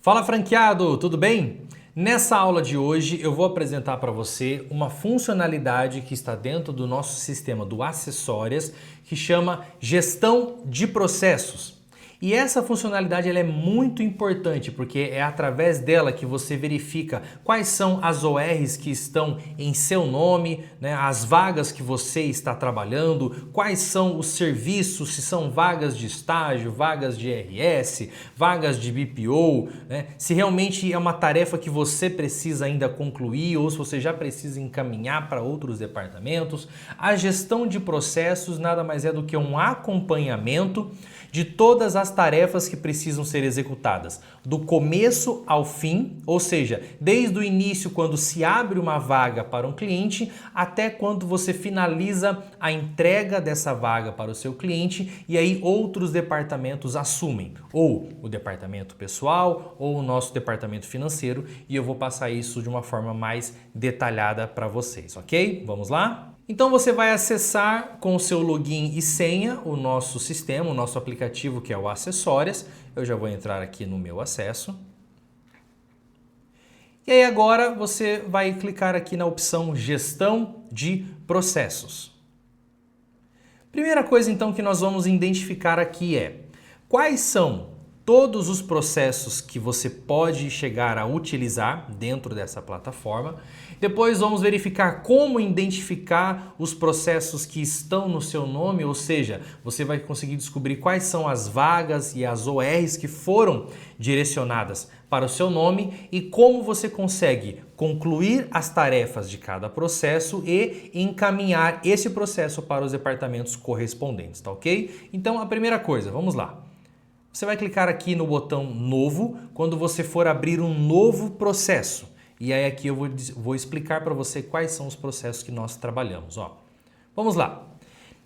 Fala franqueado, tudo bem? Nessa aula de hoje eu vou apresentar para você uma funcionalidade que está dentro do nosso sistema do Acessórias que chama Gestão de Processos. E essa funcionalidade ela é muito importante porque é através dela que você verifica quais são as ORs que estão em seu nome, né, as vagas que você está trabalhando, quais são os serviços, se são vagas de estágio, vagas de RS, vagas de BPO, né, se realmente é uma tarefa que você precisa ainda concluir ou se você já precisa encaminhar para outros departamentos. A gestão de processos nada mais é do que um acompanhamento de todas as tarefas que precisam ser executadas, do começo ao fim, ou seja, desde o início quando se abre uma vaga para um cliente até quando você finaliza a entrega dessa vaga para o seu cliente e aí outros departamentos assumem, ou o departamento pessoal ou o nosso departamento financeiro, e eu vou passar isso de uma forma mais detalhada para vocês, ok? Vamos lá? Então você vai acessar com o seu login e senha o nosso sistema, o nosso aplicativo que é o Acessórias. Eu já vou entrar aqui no meu acesso. E aí agora você vai clicar aqui na opção Gestão de Processos. Primeira coisa então que nós vamos identificar aqui é quais são todos os processos que você pode chegar a utilizar dentro dessa plataforma. Depois vamos verificar como identificar os processos que estão no seu nome, ou seja, você vai conseguir descobrir quais são as vagas e as ORs que foram direcionadas para o seu nome e como você consegue concluir as tarefas de cada processo e encaminhar esse processo para os departamentos correspondentes, tá ok? Então a primeira coisa, vamos lá. Você vai clicar aqui no botão Novo quando você for abrir um novo processo. E aí aqui eu vou explicar para você quais são os processos que nós trabalhamos. Ó, vamos lá.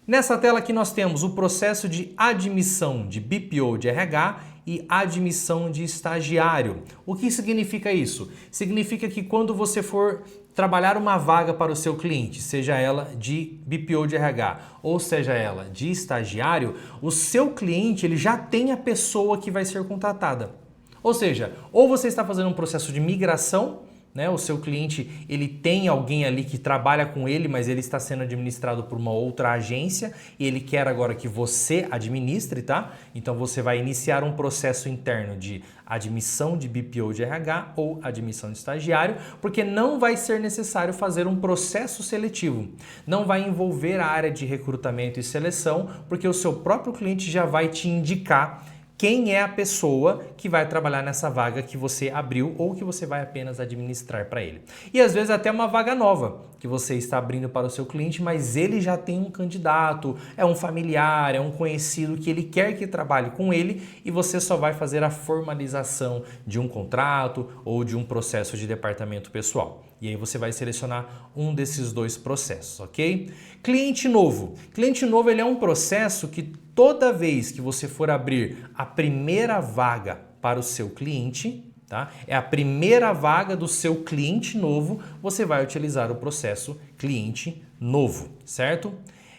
Nessa tela aqui nós temos o processo de admissão de BPO de RH e admissão de estagiário. O que significa isso? Significa que quando você for trabalhar uma vaga para o seu cliente, seja ela de BPO de RH ou seja ela de estagiário, o seu cliente ele já tem a pessoa que vai ser contratada. Ou seja, ou você está fazendo um processo de migração, né? O seu cliente ele tem alguém ali que trabalha com ele, mas ele está sendo administrado por uma outra agência e ele quer agora que você administre, tá? Então você vai iniciar um processo interno de admissão de BPO de RH ou admissão de estagiário, porque não vai ser necessário fazer um processo seletivo. Não vai envolver a área de recrutamento e seleção, porque o seu próprio cliente já vai te indicar quem é a pessoa que vai trabalhar nessa vaga que você abriu ou que você vai apenas administrar para ele. E às vezes até uma vaga nova que você está abrindo para o seu cliente, mas ele já tem um candidato, é um familiar, é um conhecido que ele quer que trabalhe com ele e você só vai fazer a formalização de um contrato ou de um processo de departamento pessoal. E aí você vai selecionar um desses dois processos, ok? Cliente novo. Cliente novo ele é um processo que toda vez que você for abrir a primeira vaga para o seu cliente, tá? É a primeira vaga do seu cliente novo, você vai utilizar o processo cliente novo, certo?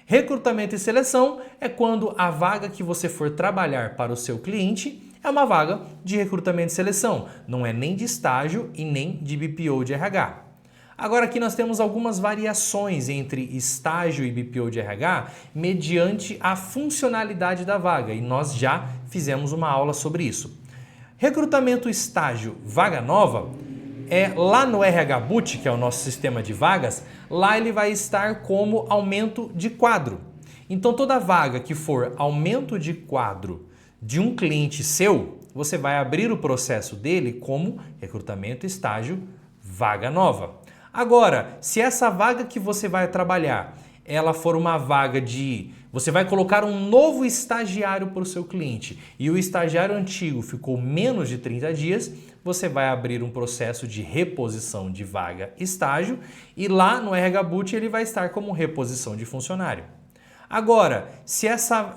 Recrutamento e seleção é quando a vaga que você for trabalhar para o seu cliente é uma vaga de recrutamento e seleção, não é nem de estágio e nem de BPO de RH. Agora aqui nós temos algumas variações entre estágio e BPO de RH mediante a funcionalidade da vaga e nós já fizemos uma aula sobre isso. Recrutamento estágio vaga nova é lá no RH Boot, que é o nosso sistema de vagas, lá ele vai estar como aumento de quadro. Então toda vaga que for aumento de quadro de um cliente seu, você vai abrir o processo dele como recrutamento estágio vaga nova. Agora, se essa vaga que você vai trabalhar, ela for uma vaga de... Você vai colocar um novo estagiário para o seu cliente e o estagiário antigo ficou menos de 30 dias, você vai abrir um processo de reposição de vaga estágio e lá no RH Boot ele vai estar como reposição de funcionário. Agora, se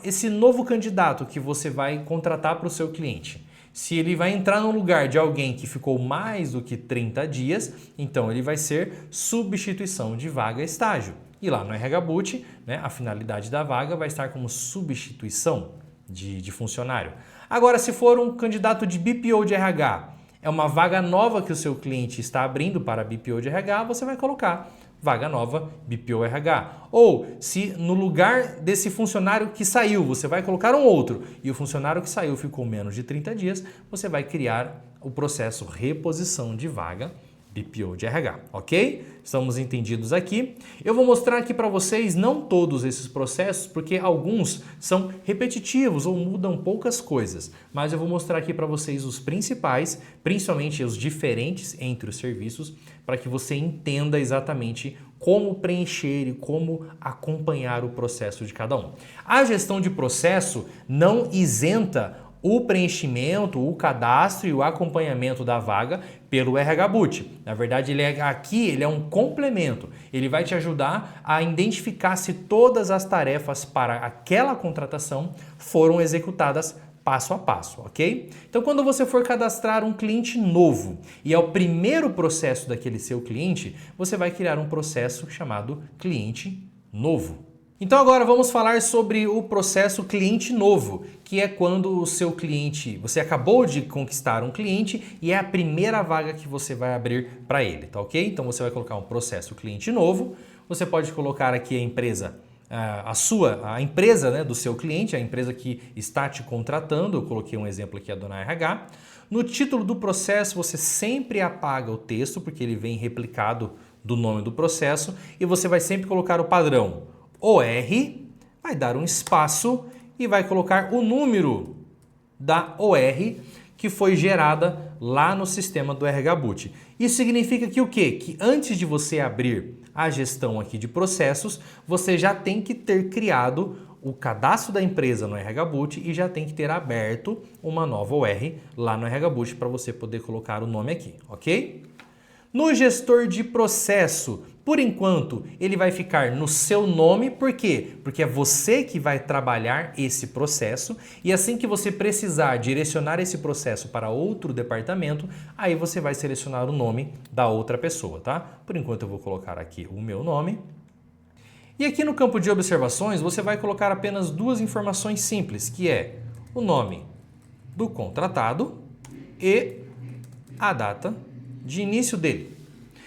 esse novo candidato que você vai contratar para o seu cliente, se ele vai entrar no lugar de alguém que ficou mais do que 30 dias, então ele vai ser substituição de vaga estágio. E lá no RH Boot, né, a finalidade da vaga vai estar como substituição de funcionário. Agora, se for um candidato de BPO de RH, é uma vaga nova que o seu cliente está abrindo para BPO de RH, você vai colocar vaga nova BPO RH. Ou se no lugar desse funcionário que saiu, você vai colocar um outro e o funcionário que saiu ficou menos de 30 dias, você vai criar o processo reposição de vaga BPO de RH, ok? Estamos entendidos aqui. Eu vou mostrar aqui para vocês não todos esses processos, porque alguns são repetitivos ou mudam poucas coisas, mas eu vou mostrar aqui para vocês os principais, principalmente os diferentes entre os serviços, para que você entenda exatamente como preencher e como acompanhar o processo de cada um. A gestão de processo não isenta o preenchimento, o cadastro e o acompanhamento da vaga pelo RH Boot. Na verdade, ele é um complemento. Ele vai te ajudar a identificar se todas as tarefas para aquela contratação foram executadas passo a passo, ok? Então, quando você for cadastrar um cliente novo e é o primeiro processo daquele seu cliente, você vai criar um processo chamado cliente novo. Então agora vamos falar sobre o processo cliente novo, que é quando o seu cliente, você acabou de conquistar um cliente e é a primeira vaga que você vai abrir para ele, tá ok? Então você vai colocar um processo cliente novo, você pode colocar aqui a empresa, a empresa, né, do seu cliente, a empresa que está te contratando, eu coloquei um exemplo aqui, a Dona RH. No título do processo você sempre apaga o texto, porque ele vem replicado do nome do processo, e você vai sempre colocar o padrão OR, vai dar um espaço e vai colocar o número da OR que foi gerada lá no sistema do RH Boot. Isso significa que o quê? Que antes de você abrir a gestão aqui de processos, você já tem que ter criado o cadastro da empresa no RH Boot e já tem que ter aberto uma nova OR lá no RH Boot para você poder colocar o nome aqui, ok? No gestor de processo, por enquanto, ele vai ficar no seu nome, por quê? Porque é você que vai trabalhar esse processo e assim que você precisar direcionar esse processo para outro departamento, aí você vai selecionar o nome da outra pessoa, tá? Por enquanto eu vou colocar aqui o meu nome. E aqui no campo de observações, você vai colocar apenas duas informações simples, que é o nome do contratado e a data de início dele.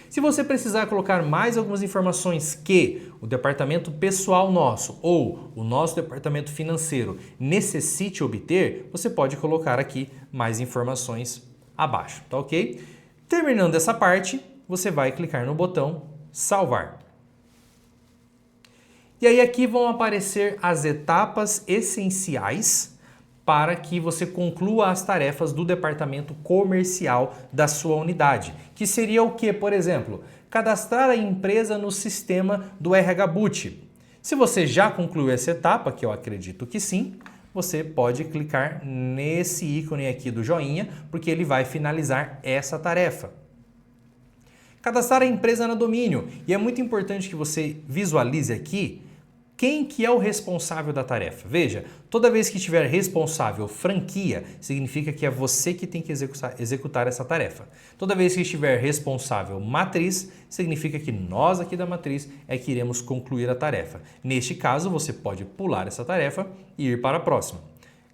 Se você precisar colocar mais algumas informações que o departamento pessoal nosso ou o nosso departamento financeiro necessite obter, você pode colocar aqui mais informações abaixo, tá ok? Terminando essa parte, você vai clicar no botão salvar. E aí aqui vão aparecer as etapas essenciais para que você conclua as tarefas do departamento comercial da sua unidade, que seria o que, por exemplo, cadastrar a empresa no sistema do RH Boot. Se você já concluiu essa etapa, que eu acredito que sim, você pode clicar nesse ícone aqui do joinha, porque ele vai finalizar essa tarefa. Cadastrar a empresa no domínio. E é muito importante que você visualize aqui quem que é o responsável da tarefa. Veja, toda vez que tiver responsável franquia, significa que é você que tem que executar essa tarefa. Toda vez que estiver responsável matriz, significa que nós aqui da matriz é que iremos concluir a tarefa. Neste caso, você pode pular essa tarefa e ir para a próxima.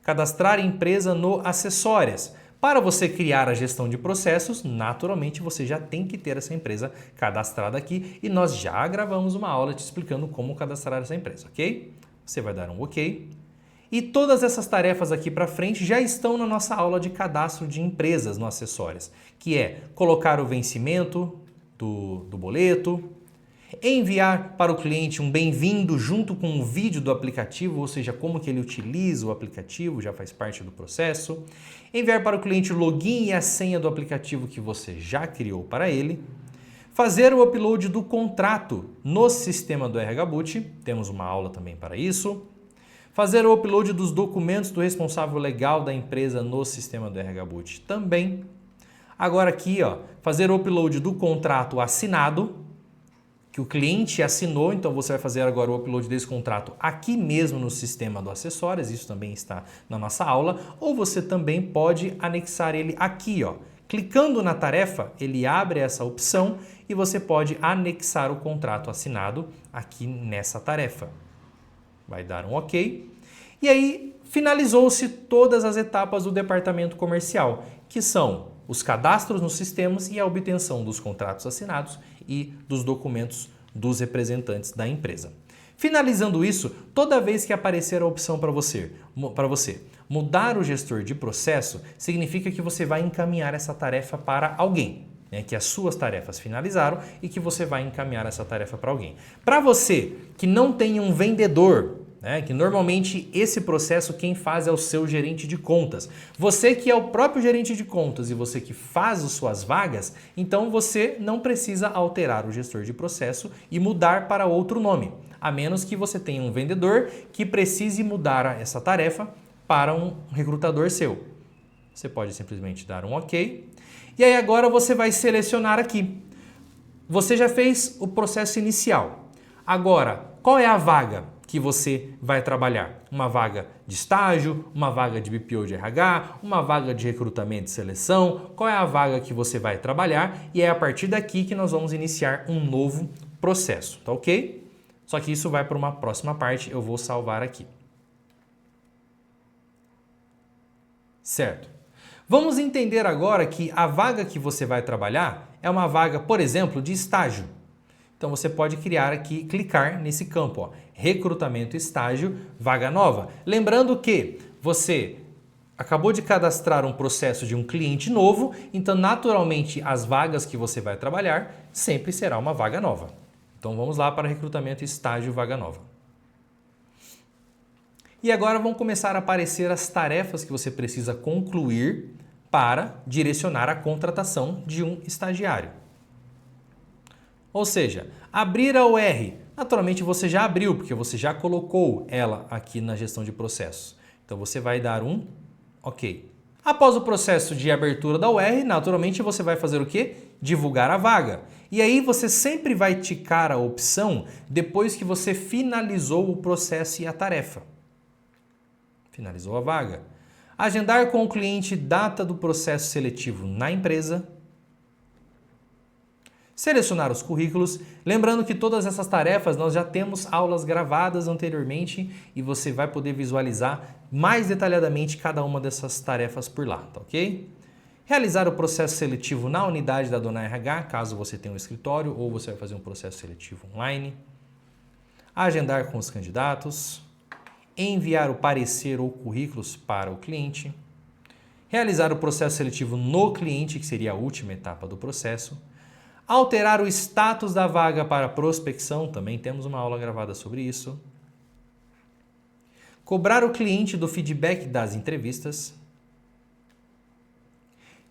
Cadastrar empresa no acessórias. Para você criar a gestão de processos, naturalmente você já tem que ter essa empresa cadastrada aqui e nós já gravamos uma aula te explicando como cadastrar essa empresa, ok? Você vai dar um ok. E todas essas tarefas aqui para frente já estão na nossa aula de cadastro de empresas no Acessórias, que é colocar o vencimento do boleto, enviar para o cliente um bem-vindo junto com um vídeo do aplicativo, ou seja, como que ele utiliza o aplicativo, já faz parte do processo. Enviar para o cliente o login e a senha do aplicativo que você já criou para ele. Fazer o upload do contrato no sistema do RH Boot, temos uma aula também para isso. Fazer o upload dos documentos do responsável legal da empresa no sistema do RH Boot também. Agora aqui, ó, fazer o upload do contrato assinado, que o cliente assinou, então você vai fazer agora o upload desse contrato aqui mesmo no sistema do Acessórias, isso também está na nossa aula, ou você também pode anexar ele aqui, ó. Clicando na tarefa, ele abre essa opção e você pode anexar o contrato assinado aqui nessa tarefa. Vai dar um ok. E aí finalizou-se todas as etapas do departamento comercial, que são os cadastros nos sistemas e a obtenção dos contratos assinados e dos documentos dos representantes da empresa. Finalizando isso, toda vez que aparecer a opção para você mudar o gestor de processo, significa que você vai encaminhar essa tarefa para alguém, né? Que as suas tarefas finalizaram e que você vai encaminhar essa tarefa para alguém. Para você que não tem um vendedor, né, que normalmente esse processo quem faz é o seu gerente de contas. Você que é o próprio gerente de contas e você que faz as suas vagas, então você não precisa alterar o gestor de processo e mudar para outro nome, a menos que você tenha um vendedor que precise mudar essa tarefa para um recrutador seu. Você pode simplesmente dar um OK. E aí agora você vai selecionar aqui. Você já fez o processo inicial. Agora, qual é a vaga que você vai trabalhar? Uma vaga de estágio, uma vaga de BPO de RH, uma vaga de recrutamento e seleção? Qual é a vaga que você vai trabalhar? E é a partir daqui que nós vamos iniciar um novo processo, tá ok? Só que isso vai para uma próxima parte, eu vou salvar aqui. Certo. Vamos entender agora que a vaga que você vai trabalhar é uma vaga, por exemplo, de estágio. Então você pode criar aqui, clicar nesse campo, ó, recrutamento estágio, vaga nova. Lembrando que você acabou de cadastrar um processo de um cliente novo, então naturalmente as vagas que você vai trabalhar sempre será uma vaga nova. Então vamos lá para recrutamento estágio, vaga nova. E agora vão começar a aparecer as tarefas que você precisa concluir para direcionar a contratação de um estagiário. Ou seja, abrir a UR, naturalmente você já abriu, porque você já colocou ela aqui na gestão de processos. Então você vai dar um OK. Após o processo de abertura da UR, naturalmente você vai fazer o quê? Divulgar a vaga. E aí você sempre vai ticar a opção depois que você finalizou o processo e a tarefa. Finalizou a vaga. Agendar com o cliente data do processo seletivo na empresa. Selecionar os currículos. Lembrando que todas essas tarefas nós já temos aulas gravadas anteriormente e você vai poder visualizar mais detalhadamente cada uma dessas tarefas por lá, tá ok? Realizar o processo seletivo na unidade da Dona RH, caso você tenha um escritório ou você vai fazer um processo seletivo online. Agendar com os candidatos. Enviar o parecer ou currículos para o cliente. Realizar o processo seletivo no cliente, que seria a última etapa do processo. Alterar o status da vaga para prospecção, também temos uma aula gravada sobre isso. Cobrar o cliente do feedback das entrevistas.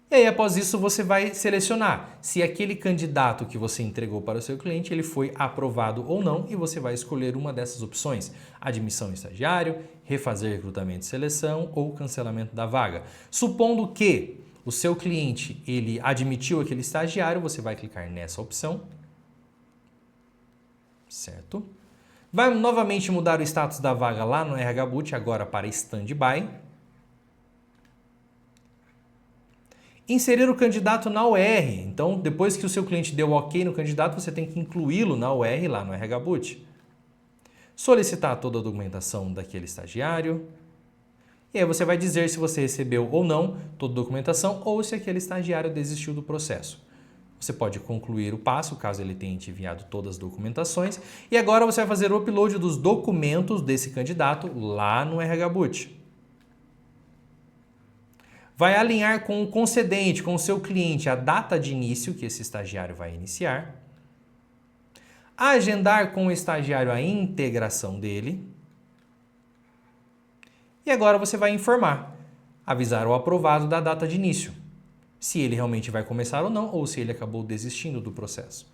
E aí, após isso, você vai selecionar se aquele candidato que você entregou para o seu cliente ele foi aprovado ou não e você vai escolher uma dessas opções. Admissão estagiário, refazer recrutamento e seleção ou cancelamento da vaga. Supondo que o seu cliente ele admitiu aquele estagiário, você vai clicar nessa opção. Certo? Vai novamente mudar o status da vaga lá no RH Boot, agora para Standby. Inserir o candidato na UR. Então, depois que o seu cliente deu OK no candidato, você tem que incluí-lo na UR lá no RH Boot. Solicitar toda a documentação daquele estagiário. E aí você vai dizer se você recebeu ou não toda a documentação ou se aquele estagiário desistiu do processo. Você pode concluir o passo, caso ele tenha te enviado todas as documentações. E agora você vai fazer o upload dos documentos desse candidato lá no RH Boot. Vai alinhar com o concedente, com o seu cliente, a data de início que esse estagiário vai iniciar. Agendar com o estagiário a integração dele. E agora você vai informar, avisar o aprovado da data de início, se ele realmente vai começar ou não, ou se ele acabou desistindo do processo.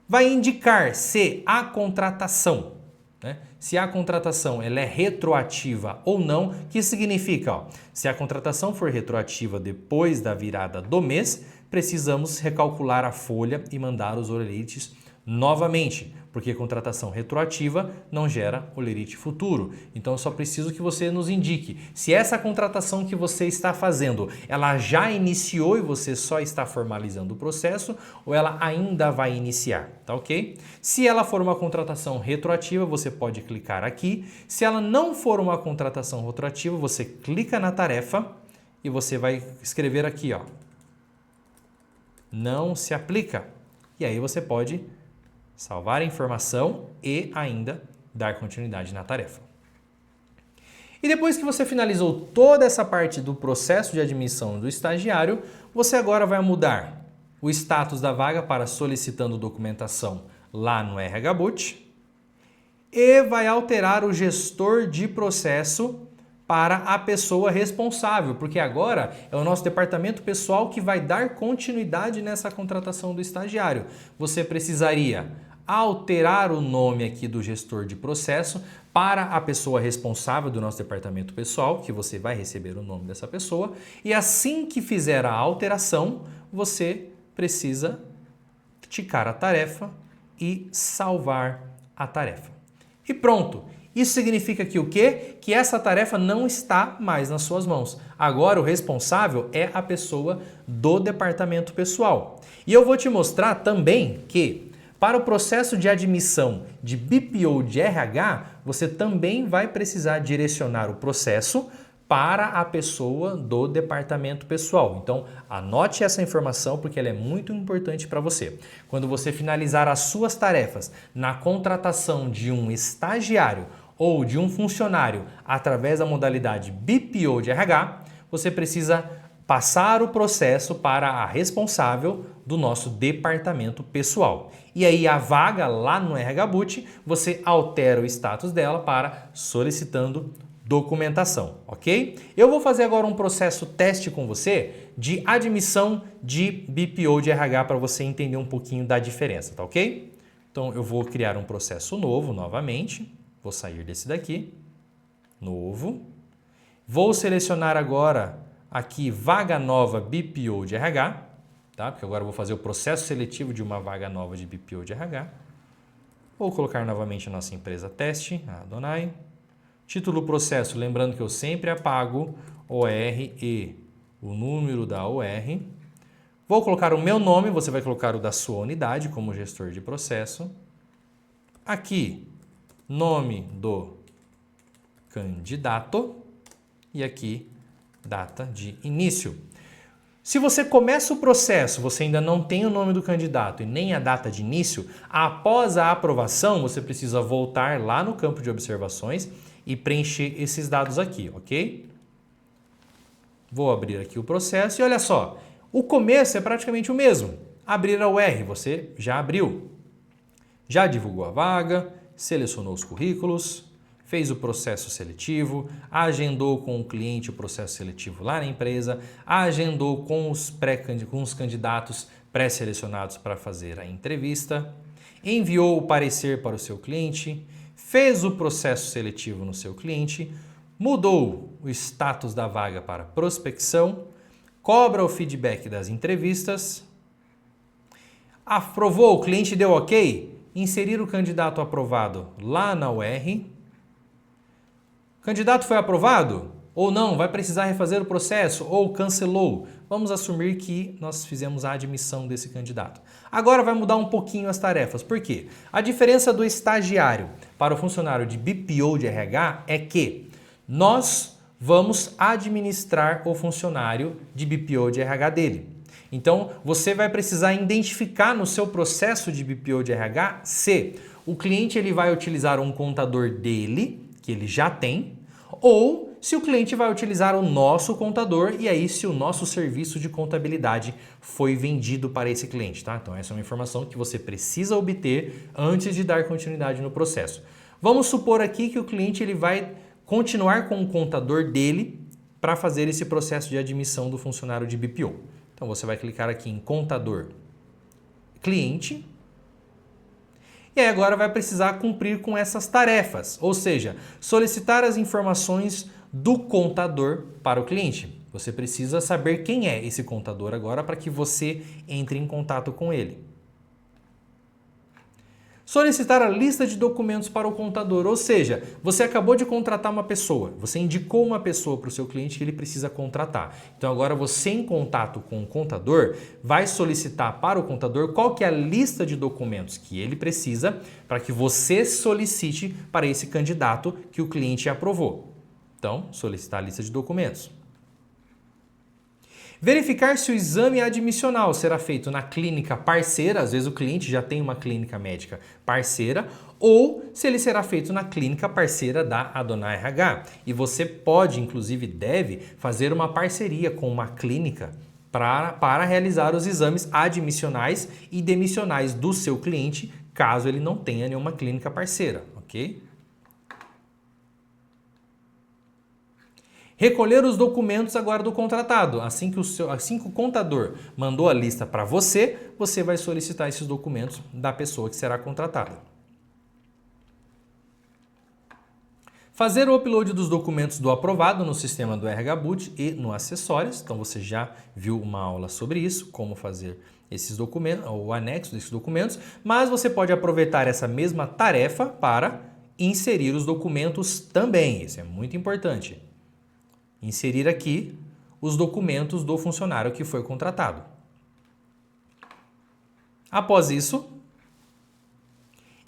Vai indicar se a contratação, né? Se a contratação ela é retroativa ou não, que significa, ó, se a contratação for retroativa depois da virada do mês, precisamos recalcular a folha e mandar os olerites novamente, porque contratação retroativa não gera olerite futuro. Então eu só preciso que você nos indique se essa contratação que você está fazendo, ela já iniciou e você só está formalizando o processo ou ela ainda vai iniciar, tá ok? Se ela for uma contratação retroativa, você pode clicar aqui. Se ela não for uma contratação retroativa, você clica na tarefa e você vai escrever aqui, ó, não se aplica. E aí você pode salvar a informação e ainda dar continuidade na tarefa. E depois que você finalizou toda essa parte do processo de admissão do estagiário, você agora vai mudar o status da vaga para solicitando documentação lá no RH-Boot e vai alterar o gestor de processo para a pessoa responsável, porque agora é o nosso departamento pessoal que vai dar continuidade nessa contratação do estagiário. Você precisaria alterar o nome aqui do gestor de processo para a pessoa responsável do nosso departamento pessoal, que você vai receber o nome dessa pessoa, e assim que fizer a alteração, você precisa ticar a tarefa e salvar a tarefa. E pronto! Isso significa que o quê? Que essa tarefa não está mais nas suas mãos. Agora o responsável é a pessoa do departamento pessoal. E eu vou te mostrar também que para o processo de admissão de BPO de RH, você também vai precisar direcionar o processo para a pessoa do departamento pessoal. Então, anote essa informação porque ela é muito importante para você. Quando você finalizar as suas tarefas na contratação de um estagiário ou de um funcionário através da modalidade BPO de RH, você precisa passar o processo para a responsável do nosso departamento pessoal. E aí a vaga lá no RH-Boot, você altera o status dela para solicitando documentação, ok? Eu vou fazer agora um processo teste com você de admissão de BPO de RH para você entender um pouquinho da diferença, tá ok? Então eu vou criar um processo novo novamente. Vou sair desse daqui, novo. Vou selecionar agora aqui vaga nova BPO de RH, tá? Porque agora eu vou fazer o processo seletivo de uma vaga nova de BPO de RH. Vou colocar novamente a nossa empresa teste, a Adonai. Título processo, lembrando que eu sempre apago OR e o número da OR. Vou colocar o meu nome, você vai colocar o da sua unidade como gestor de processo. Aqui, nome do candidato e aqui data de início. Se você começa o processo, você ainda não tem o nome do candidato e nem a data de início, após a aprovação você precisa voltar lá no campo de observações e preencher esses dados aqui, ok? Vou abrir aqui o processo e olha só, o começo é praticamente o mesmo. Abrir a UR, você já abriu, já divulgou a vaga, selecionou os currículos, fez o processo seletivo, agendou com o cliente o processo seletivo lá na empresa, agendou com os candidatos pré-selecionados para fazer a entrevista, enviou o parecer para o seu cliente, fez o processo seletivo no seu cliente, mudou o status da vaga para prospecção, cobra o feedback das entrevistas, aprovou, o cliente deu ok, inserir o candidato aprovado lá na UR. O candidato foi aprovado? Ou não? Vai precisar refazer o processo? Ou cancelou? Vamos assumir que nós fizemos a admissão desse candidato. Agora vai mudar um pouquinho as tarefas. Por quê? A diferença do estagiário para o funcionário de BPO de RH é que nós vamos administrar o funcionário de BPO de RH dele. Então, você vai precisar identificar no seu processo de BPO de RH se o cliente ele vai utilizar um contador dele, que ele já tem, ou se o cliente vai utilizar o nosso contador e aí se o nosso serviço de contabilidade foi vendido para esse cliente, tá? Então, essa é uma informação que você precisa obter antes de dar continuidade no processo. Vamos supor aqui que o cliente ele vai continuar com o contador dele para fazer esse processo de admissão do funcionário de BPO. Então, você vai clicar aqui em contador cliente e aí agora vai precisar cumprir com essas tarefas, ou seja, solicitar as informações do contador para o cliente. Você precisa saber quem é esse contador agora para que você entre em contato com ele. Solicitar a lista de documentos para o contador, ou seja, você acabou de contratar uma pessoa, você indicou uma pessoa para o seu cliente que ele precisa contratar. Então agora você em contato com o contador vai solicitar para o contador qual que é a lista de documentos que ele precisa para que você solicite para esse candidato que o cliente aprovou. Então, solicitar a lista de documentos. Verificar se o exame admissional será feito na clínica parceira, às vezes o cliente já tem uma clínica médica parceira, ou se ele será feito na clínica parceira da Adonai RH. E você pode, inclusive deve, fazer uma parceria com uma clínica para realizar os exames admissionais e demissionais do seu cliente, caso ele não tenha nenhuma clínica parceira, ok? Recolher os documentos agora do contratado. Assim que o contador mandou a lista para você, você vai solicitar esses documentos da pessoa que será contratada. Fazer o upload dos documentos do aprovado no sistema do RH Boot e no Acessórios. Então você já viu uma aula sobre isso, como fazer esses documentos, o anexo desses documentos, mas você pode aproveitar essa mesma tarefa para inserir os documentos também. Isso é muito importante. Inserir aqui os documentos do funcionário que foi contratado. Após isso,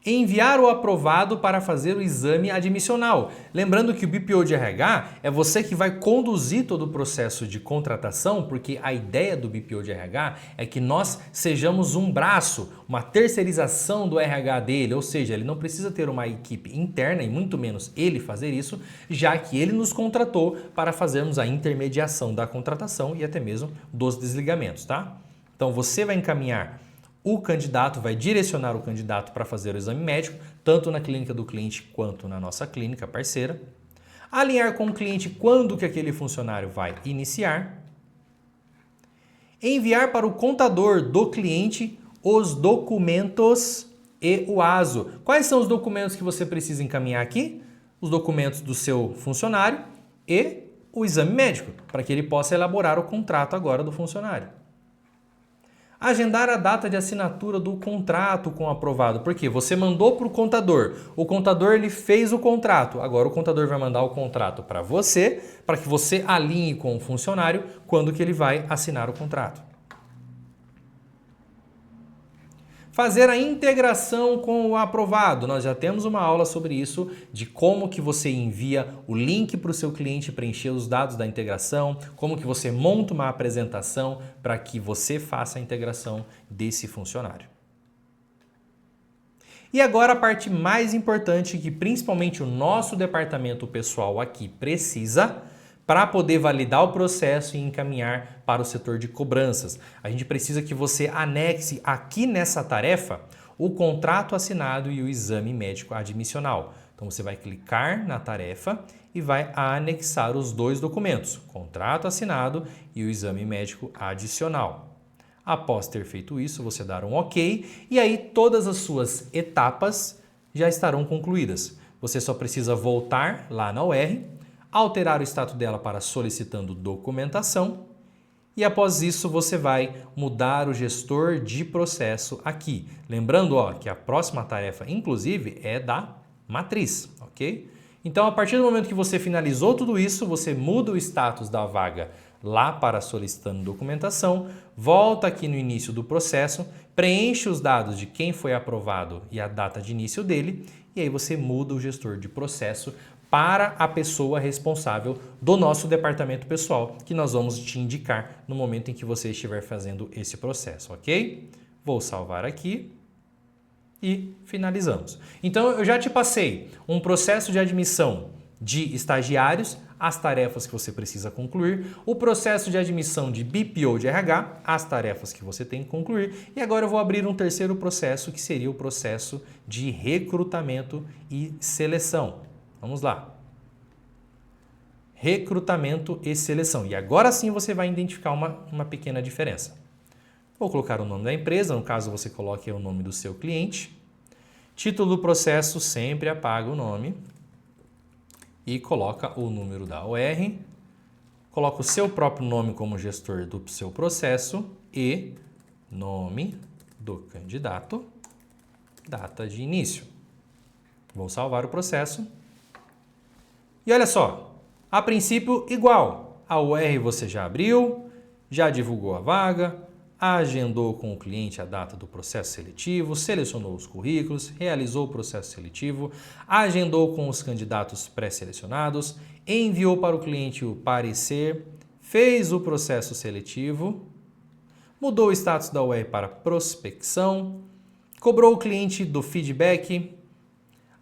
enviar o aprovado para fazer o exame admissional. Lembrando que o BPO de RH é você que vai conduzir todo o processo de contratação, porque a ideia do BPO de RH é que nós sejamos um braço, uma terceirização do RH dele, ou seja, ele não precisa ter uma equipe interna e muito menos ele fazer isso, já que ele nos contratou para fazermos a intermediação da contratação e até mesmo dos desligamentos, tá? Então você vai encaminhar o candidato, vai direcionar o candidato para fazer o exame médico, tanto na clínica do cliente quanto na nossa clínica parceira. Alinhar com o cliente quando que aquele funcionário vai iniciar. Enviar para o contador do cliente os documentos e o ASO. Quais são os documentos que você precisa encaminhar aqui? Os documentos do seu funcionário e o exame médico, para que ele possa elaborar o contrato agora do funcionário. Agendar a data de assinatura do contrato com o aprovado. Por quê? Você mandou para o contador ele fez o contrato. Agora o contador vai mandar o contrato para você, para que você alinhe com o funcionário quando que ele vai assinar o contrato. Fazer a integração com o aprovado. Nós já temos uma aula sobre isso, de como que você envia o link para o seu cliente preencher os dados da integração, como que você monta uma apresentação para que você faça a integração desse funcionário. E agora a parte mais importante que principalmente o nosso departamento pessoal aqui precisa para poder validar o processo e encaminhar para o setor de cobranças. A gente precisa que você anexe aqui nessa tarefa o contrato assinado e o exame médico admissional. Então você vai clicar na tarefa e vai anexar os dois documentos, contrato assinado e o exame médico adicional. Após ter feito isso, você dar um OK e aí todas as suas etapas já estarão concluídas. Você só precisa voltar lá na UR, alterar o status dela para solicitando documentação e após isso você vai mudar o gestor de processo aqui. Lembrando que a próxima tarefa, inclusive, é da matriz, ok? Então, a partir do momento que você finalizou tudo isso, você muda o status da vaga lá para solicitando documentação, volta aqui no início do processo, preenche os dados de quem foi aprovado e a data de início dele e aí você muda o gestor de processo para a pessoa responsável do nosso departamento pessoal, que nós vamos te indicar no momento em que você estiver fazendo esse processo, ok? Vou salvar aqui e finalizamos. Então, eu já te passei um processo de admissão de estagiários, as tarefas que você precisa concluir, o processo de admissão de BPO de RH, as tarefas que você tem que concluir, e agora eu vou abrir um terceiro processo, que seria o processo de recrutamento e seleção. Vamos lá. Recrutamento e seleção. E agora sim você vai identificar uma pequena diferença. Vou colocar o nome da empresa, no caso você coloque o nome do seu cliente. Título do processo, sempre apaga o nome. E coloca o número da OR. Coloca o seu próprio nome como gestor do seu processo e nome do candidato, data de início. Vou salvar o processo. E olha só, a princípio igual, a UR você já abriu, já divulgou a vaga, agendou com o cliente a data do processo seletivo, selecionou os currículos, realizou o processo seletivo, agendou com os candidatos pré-selecionados, enviou para o cliente o parecer, fez o processo seletivo, mudou o status da UR para prospecção, cobrou o cliente do feedback.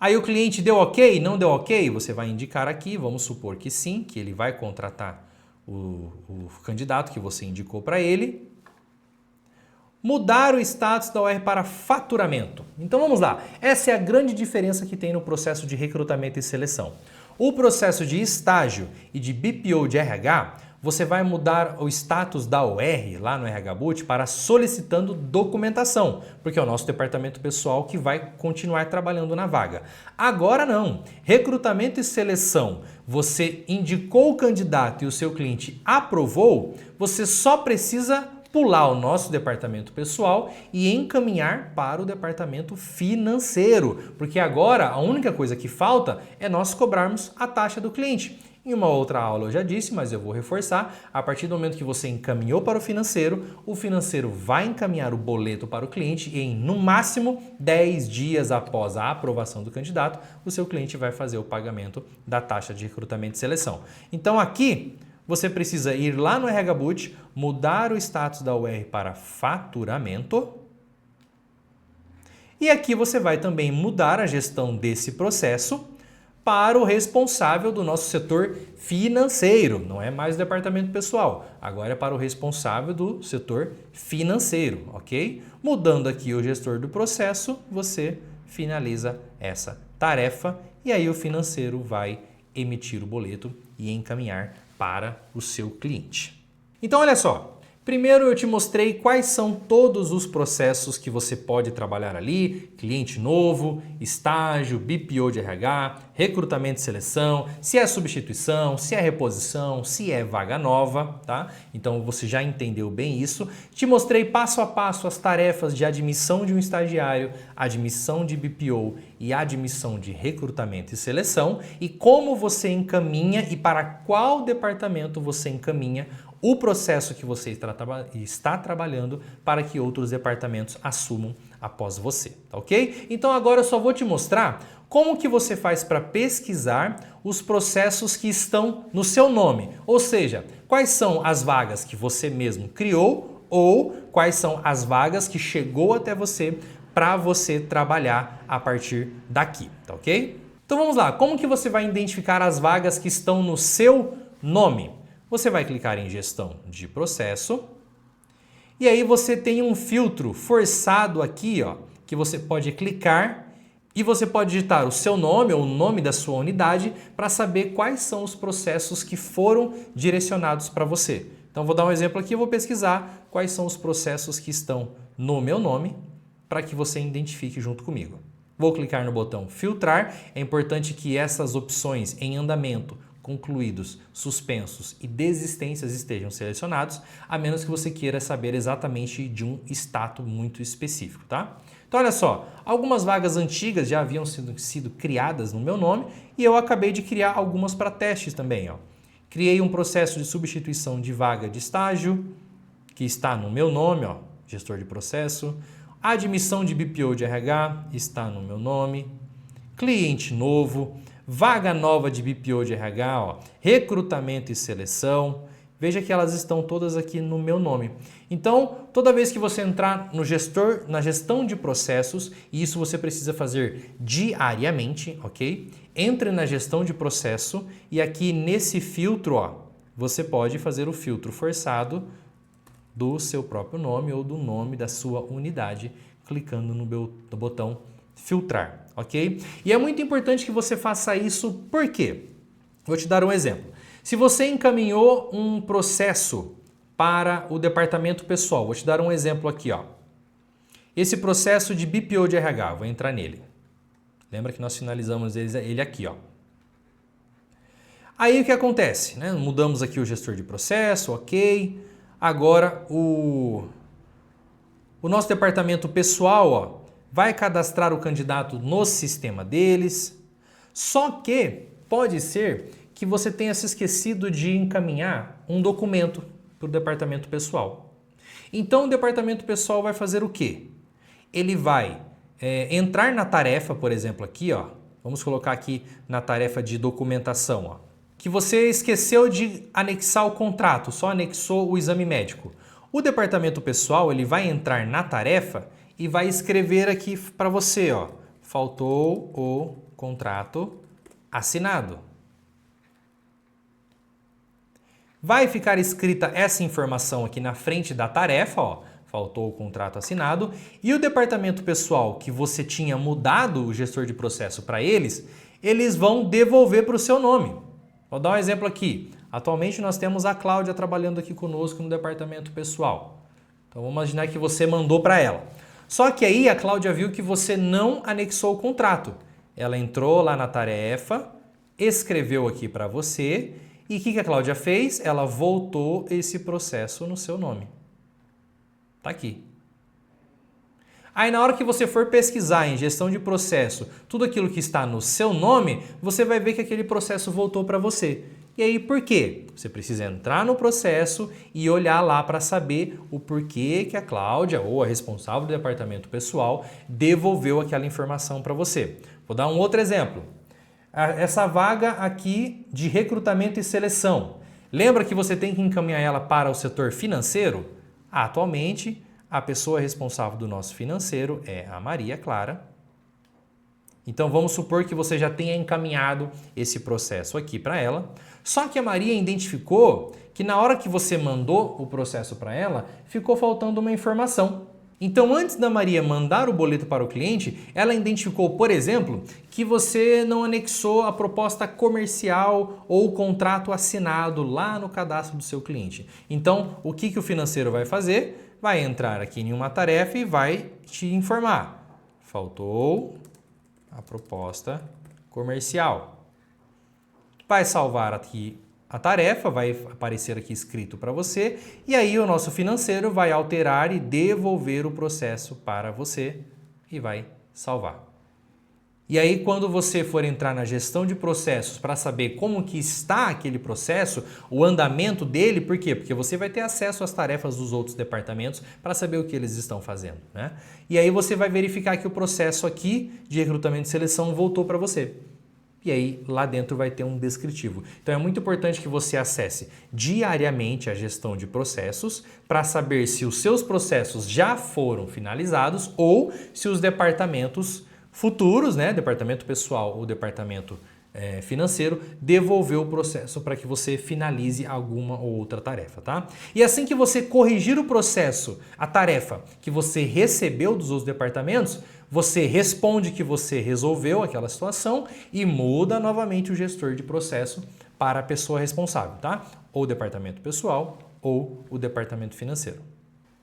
Aí o cliente deu ok, não deu ok? Você vai indicar aqui, vamos supor que sim, que ele vai contratar o candidato que você indicou para ele. Mudar o status da UR para faturamento. Então vamos lá, essa é a grande diferença que tem no processo de recrutamento e seleção. O processo de estágio e de BPO de RH, você vai mudar o status da OR lá no RH Boot para solicitando documentação, porque é o nosso departamento pessoal que vai continuar trabalhando na vaga. Agora não, recrutamento e seleção, você indicou o candidato e o seu cliente aprovou, você só precisa pular o nosso departamento pessoal e encaminhar para o departamento financeiro, porque agora a única coisa que falta é nós cobrarmos a taxa do cliente. Em uma outra aula eu já disse, mas eu vou reforçar, a partir do momento que você encaminhou para o financeiro vai encaminhar o boleto para o cliente e em, no máximo, 10 dias após a aprovação do candidato, o seu cliente vai fazer o pagamento da taxa de recrutamento e seleção. Então aqui, você precisa ir lá no RH Boot, mudar o status da UR para faturamento. E aqui você vai também mudar a gestão desse processo para o responsável do nosso setor financeiro. Não é mais o departamento pessoal, agora é para o responsável do setor financeiro, ok? Mudando aqui o gestor do processo, você finaliza essa tarefa e aí o financeiro vai emitir o boleto e encaminhar para o seu cliente. Então olha só, primeiro eu te mostrei quais são todos os processos que você pode trabalhar ali, cliente novo, estágio, BPO de RH, recrutamento e seleção, se é substituição, se é reposição, se é vaga nova, tá? Então você já entendeu bem isso. Te mostrei passo a passo as tarefas de admissão de um estagiário, admissão de BPO e admissão de recrutamento e seleção e como você encaminha e para qual departamento você encaminha o processo que você está trabalhando para que outros departamentos assumam após você, tá ok? Então agora eu só vou te mostrar como que você faz para pesquisar os processos que estão no seu nome, ou seja, quais são as vagas que você mesmo criou ou quais são as vagas que chegou até você para você trabalhar a partir daqui, tá ok? Então vamos lá, como que você vai identificar as vagas que estão no seu nome? Você vai clicar em gestão de processo e aí você tem um filtro forçado aqui, ó, que você pode clicar e você pode digitar o seu nome ou o nome da sua unidade para saber quais são os processos que foram direcionados para você. Então vou dar um exemplo aqui, eu vou pesquisar quais são os processos que estão no meu nome para que você identifique junto comigo. Vou clicar no botão filtrar, é importante que essas opções em andamento, concluídos, suspensos e desistências estejam selecionados, a menos que você queira saber exatamente de um status muito específico, tá? Então olha só, algumas vagas antigas já haviam sido criadas no meu nome e eu acabei de criar algumas para testes também, ó. Criei um processo de substituição de vaga de estágio, que está no meu nome, ó, gestor de processo. Admissão de BPO de RH está no meu nome. Cliente novo. Vaga nova de BPO de RH, ó, recrutamento e seleção. Veja que elas estão todas aqui no meu nome. Então, toda vez que você entrar no gestor, na gestão de processos, e isso você precisa fazer diariamente, ok? Entre na gestão de processo e aqui nesse filtro, ó, você pode fazer o filtro forçado do seu próprio nome ou do nome da sua unidade, clicando no botão filtrar, ok? E é muito importante que você faça isso, por quê? Vou te dar um exemplo. Se você encaminhou um processo para o departamento pessoal, vou te dar um exemplo aqui, ó. Esse processo de BPO de RH, vou entrar nele. Lembra que nós finalizamos ele aqui, ó. Aí o que acontece, né? Mudamos aqui o gestor de processo, ok. Agora o nosso departamento pessoal, ó, vai cadastrar o candidato no sistema deles, só que pode ser que você tenha se esquecido de encaminhar um documento para o departamento pessoal. Então o departamento pessoal vai fazer o quê? Ele vai entrar na tarefa, por exemplo, aqui, ó, vamos colocar aqui na tarefa de documentação, ó, que você esqueceu de anexar o contrato, só anexou o exame médico. O departamento pessoal ele vai entrar na tarefa e vai escrever aqui para você, ó, faltou o contrato assinado. Vai ficar escrita essa informação aqui na frente da tarefa, ó, faltou o contrato assinado, e o departamento pessoal que você tinha mudado o gestor de processo para eles vão devolver para o seu nome. Vou dar um exemplo aqui. Atualmente nós temos a Cláudia trabalhando aqui conosco no departamento pessoal. Então vamos imaginar que você mandou para ela. Só que aí a Cláudia viu que você não anexou o contrato. Ela entrou lá na tarefa, escreveu aqui para você e o que a Cláudia fez? Ela voltou esse processo no seu nome. Tá aqui. Aí na hora que você for pesquisar em gestão de processo, tudo aquilo que está no seu nome, você vai ver que aquele processo voltou para você. E aí por quê? Você precisa entrar no processo e olhar lá para saber o porquê que a Cláudia ou a responsável do departamento pessoal devolveu aquela informação para você. Vou dar um outro exemplo. Essa vaga aqui de recrutamento e seleção. Lembra que você tem que encaminhar ela para o setor financeiro? Atualmente, a pessoa responsável do nosso financeiro é a Maria Clara. Então vamos supor que você já tenha encaminhado esse processo aqui para ela. Só que a Maria identificou que na hora que você mandou o processo para ela, ficou faltando uma informação. Então antes da Maria mandar o boleto para o cliente, ela identificou, por exemplo, que você não anexou a proposta comercial ou o contrato assinado lá no cadastro do seu cliente. Então o que o financeiro vai fazer? Vai entrar aqui em uma tarefa e vai te informar. Faltou a proposta comercial. Vai salvar aqui a tarefa, vai aparecer aqui escrito para você e aí o nosso financeiro vai alterar e devolver o processo para você e vai salvar. E aí quando você for entrar na gestão de processos para saber como que está aquele processo, o andamento dele, por quê? Porque você vai ter acesso às tarefas dos outros departamentos para saber o que eles estão fazendo, né? E aí você vai verificar que o processo aqui de recrutamento e seleção voltou para você. E aí lá dentro vai ter um descritivo. Então é muito importante que você acesse diariamente a gestão de processos para saber se os seus processos já foram finalizados ou se os departamentos futuros, né, departamento pessoal ou departamento financeiro, devolveu o processo para que você finalize alguma ou outra tarefa, tá? E assim que você corrigir o processo, a tarefa que você recebeu dos outros departamentos, você responde que você resolveu aquela situação e muda novamente o gestor de processo para a pessoa responsável, tá? Ou o departamento pessoal ou o departamento financeiro.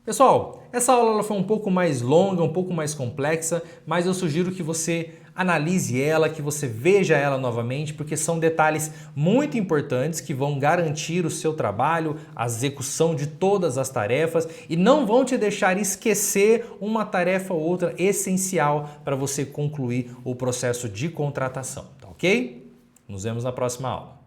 Pessoal, essa aula ela foi um pouco mais longa, um pouco mais complexa, mas eu sugiro que você analise ela, que você veja ela novamente, porque são detalhes muito importantes que vão garantir o seu trabalho, a execução de todas as tarefas e não vão te deixar esquecer uma tarefa ou outra essencial para você concluir o processo de contratação, tá ok? Nos vemos na próxima aula.